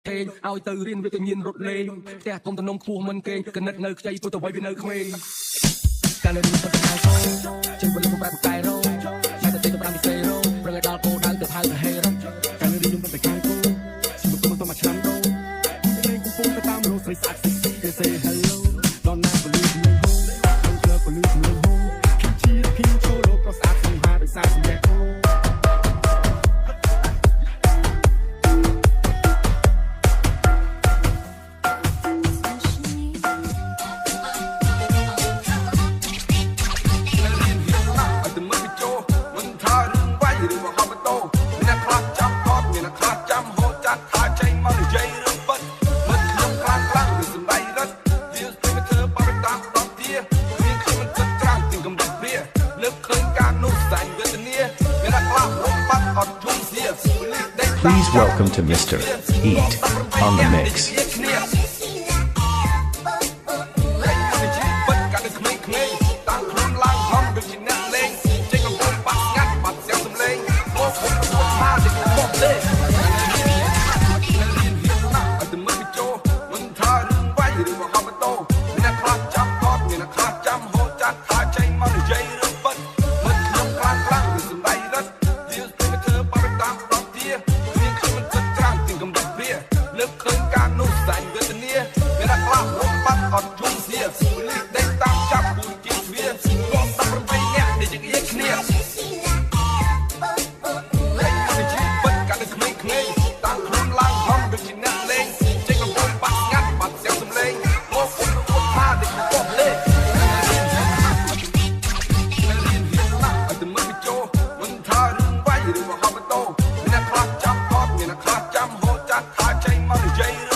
ពេងឲ្យទៅរៀនវាក៏ញៀនរត់លេងផ្ទះកុំតំណងខ្ពស់មិនគេកណិតនៅខ្ចីពុទ្ធវ័យវានៅក្មេងកាលនៅនេះទៅដល់ចូលចេញបលុំបែបកែរោតែទៅទៅ5ពិសេសរោប្រងឲ្យដល់គោដៅទៅហៅទៅហេរកាលនៅនេះខ្ញុំទៅកាយគោខ្ញុំទៅមកឆ្នាំដោលេងកំពុងទៅតាមរោស្រីស្អាតគេ say hello ដល់ណាបលុំនឹងហូដល់ក្លឹបបលុំនឹងហូពីចូលលោកប្រសាទសង្ហាដោយសារសម្ដែងគោPlease welcome to Mr. Eat on the Mix. Jay